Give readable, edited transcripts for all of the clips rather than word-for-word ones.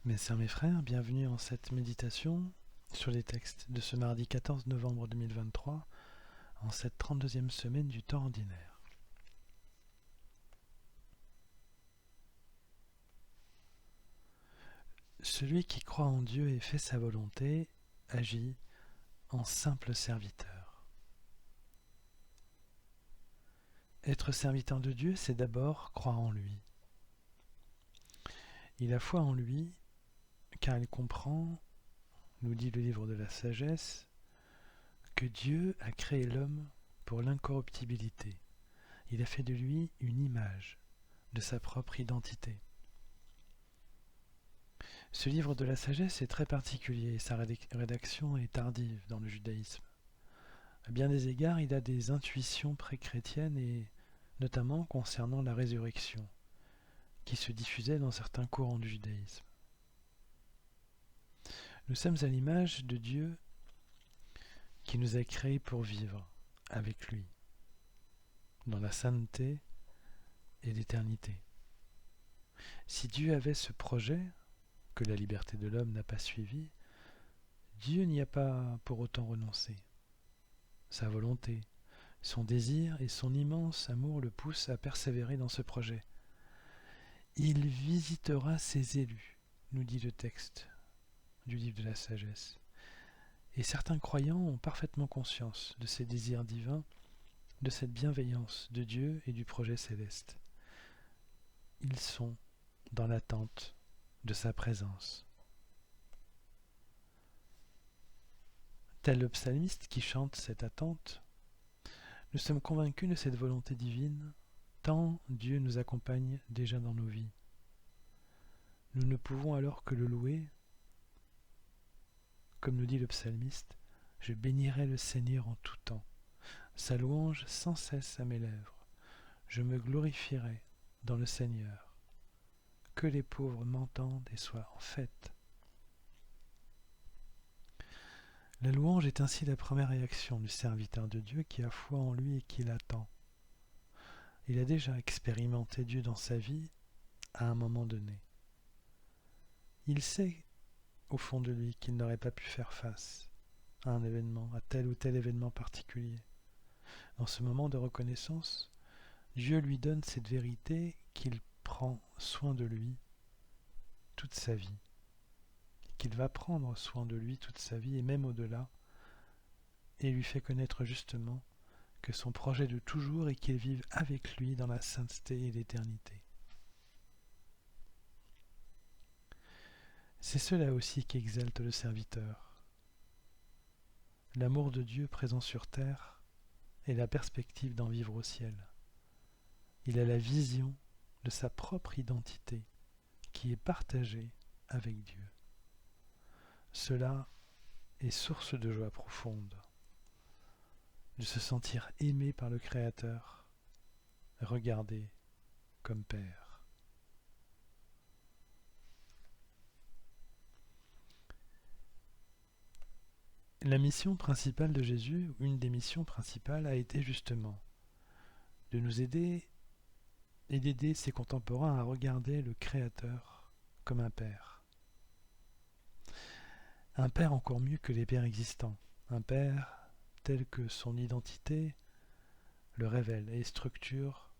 Mes sœurs, mes frères, bienvenue en cette méditation sur les textes de ce mardi 14 novembre 2023, en cette 32e semaine du temps ordinaire. Celui qui croit en Dieu et fait sa volonté agit en simple serviteur. Être serviteur de Dieu, c'est d'abord croire en lui. Il a foi en lui car il comprend, nous dit le livre de la sagesse, que Dieu a créé l'homme pour l'incorruptibilité. Il a fait de lui une image de sa propre identité. Ce livre de la sagesse est très particulier et sa rédaction est tardive dans le judaïsme. À bien des égards, il a des intuitions pré-chrétiennes et notamment concernant la résurrection, qui se diffusait dans certains courants du judaïsme. Nous sommes à l'image de Dieu qui nous a créés pour vivre avec lui, dans la sainteté et l'éternité. Si Dieu avait ce projet, que la liberté de l'homme n'a pas suivi, Dieu n'y a pas pour autant renoncé. Sa volonté, son désir et son immense amour le poussent à persévérer dans ce projet. Il visitera ses élus, nous dit le texte du livre de la sagesse. Et certains croyants ont parfaitement conscience de ces désirs divins, de cette bienveillance de Dieu et du projet céleste. Ils sont dans l'attente de sa présence. Tel le psalmiste qui chante cette attente, nous sommes convaincus de cette volonté divine, tant Dieu nous accompagne déjà dans nos vies. Nous ne pouvons alors que le louer. Comme nous dit le psalmiste, « Je bénirai le Seigneur en tout temps, sa louange sans cesse à mes lèvres. Je me glorifierai dans le Seigneur. Que les pauvres m'entendent et soient en fête. » La louange est ainsi la première réaction du serviteur de Dieu qui a foi en lui et qui l'attend. Il a déjà expérimenté Dieu dans sa vie à un moment donné. Il sait au fond de lui qu'il n'aurait pas pu faire face à un événement, à tel ou tel événement particulier. Dans ce moment de reconnaissance, Dieu lui donne cette vérité qu'il prend soin de lui toute sa vie, qu'il va prendre soin de lui toute sa vie et même au-delà, et lui fait connaître justement que son projet de toujours est qu'il vive avec lui dans la sainteté et l'éternité. C'est cela aussi qui exalte le serviteur. L'amour de Dieu présent sur terre et la perspective d'en vivre au ciel. Il a la vision de sa propre identité qui est partagée avec Dieu. Cela est source de joie profonde, de se sentir aimé par le Créateur, regardé comme Père. La mission principale de Jésus, ou une des missions principales, a été justement de nous aider et d'aider ses contemporains à regarder le Créateur comme un Père. Un Père encore mieux que les pères existants, un Père tel que son identité le révèle et structure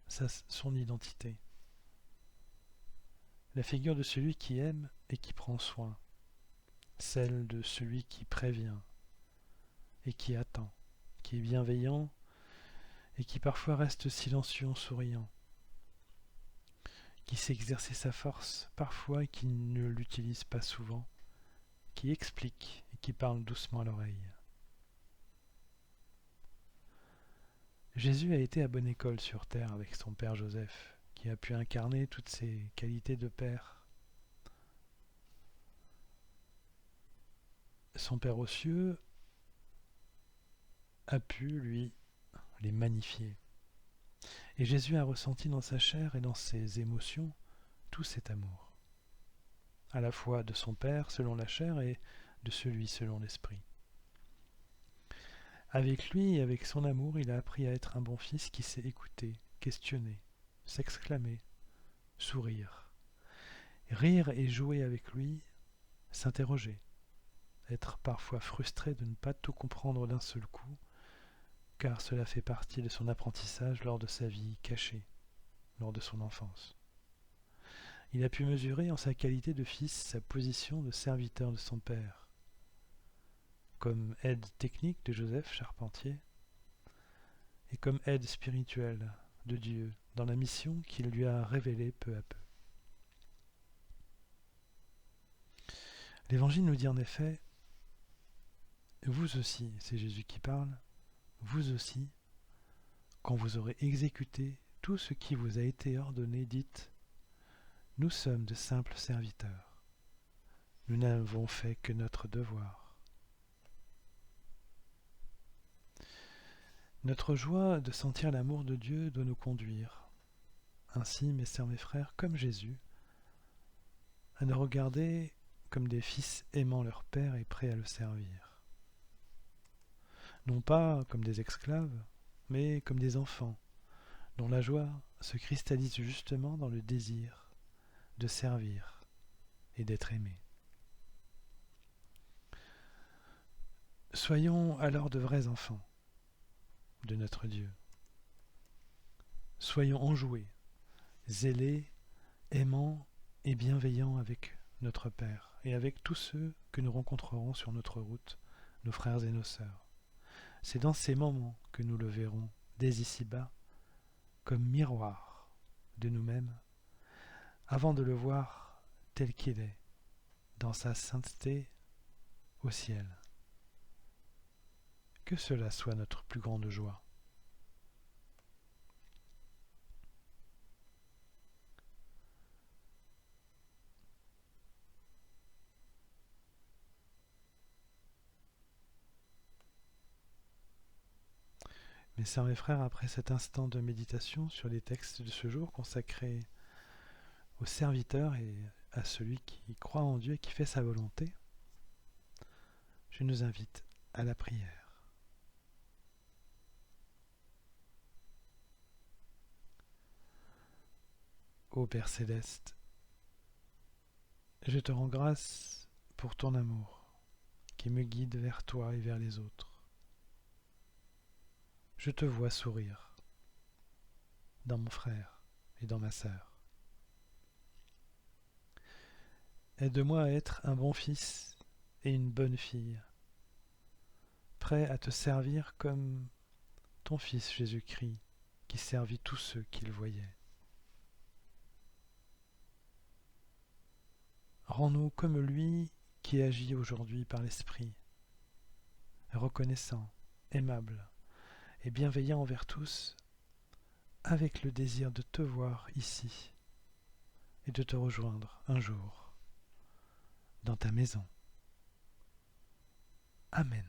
son identité. La figure de celui qui aime et qui prend soin, celle de celui qui prévient et qui attend, qui est bienveillant et qui parfois reste silencieux en souriant, qui sait exercer sa force parfois et qui ne l'utilise pas souvent, qui explique et qui parle doucement à l'oreille. Jésus a été à bonne école sur terre avec son père Joseph, qui a pu incarner toutes ses qualités de père. Son Père aux cieux a pu, lui, les magnifier. Et Jésus a ressenti dans sa chair et dans ses émotions tout cet amour, à la fois de son Père selon la chair et de celui selon l'esprit. Avec lui et avec son amour, il a appris à être un bon fils qui sait écouter, questionner, s'exclamer, sourire. Rire et jouer avec lui, s'interroger, être parfois frustré de ne pas tout comprendre d'un seul coup, car cela fait partie de son apprentissage lors de sa vie cachée, lors de son enfance. Il a pu mesurer en sa qualité de fils sa position de serviteur de son père, comme aide technique de Joseph Charpentier et comme aide spirituelle de Dieu dans la mission qu'il lui a révélée peu à peu. L'Évangile nous dit en effet, vous aussi, c'est Jésus qui parle, vous aussi, quand vous aurez exécuté tout ce qui vous a été ordonné, dites, nous sommes de simples serviteurs. Nous n'avons fait que notre devoir. Notre joie de sentir l'amour de Dieu doit nous conduire, ainsi, mes sœurs, mes frères, comme Jésus, à nous regarder comme des fils aimant leur père et prêts à le servir. Non pas comme des esclaves, mais comme des enfants, dont la joie se cristallise justement dans le désir de servir et d'être aimé. Soyons alors de vrais enfants de notre Dieu. Soyons enjoués, zélés, aimants et bienveillants avec notre Père et avec tous ceux que nous rencontrerons sur notre route, nos frères et nos sœurs. C'est dans ces moments que nous le verrons, dès ici-bas, comme miroir de nous-mêmes, avant de le voir tel qu'il est, dans sa sainteté au ciel. Que cela soit notre plus grande joie. Mes sœurs et frères, après cet instant de méditation sur les textes de ce jour consacrés au serviteur et à celui qui croit en Dieu et qui fait sa volonté, je nous invite à la prière. Ô Père céleste, je te rends grâce pour ton amour qui me guide vers toi et vers les autres. Je te vois sourire dans mon frère et dans ma sœur. Aide-moi à être un bon fils et une bonne fille, prêt à te servir comme ton Fils Jésus-Christ qui servit tous ceux qu'il voyait. Rends-nous comme lui qui agit aujourd'hui par l'Esprit, reconnaissant, aimable et bienveillant envers tous, avec le désir de te voir ici et de te rejoindre un jour dans ta maison. Amen.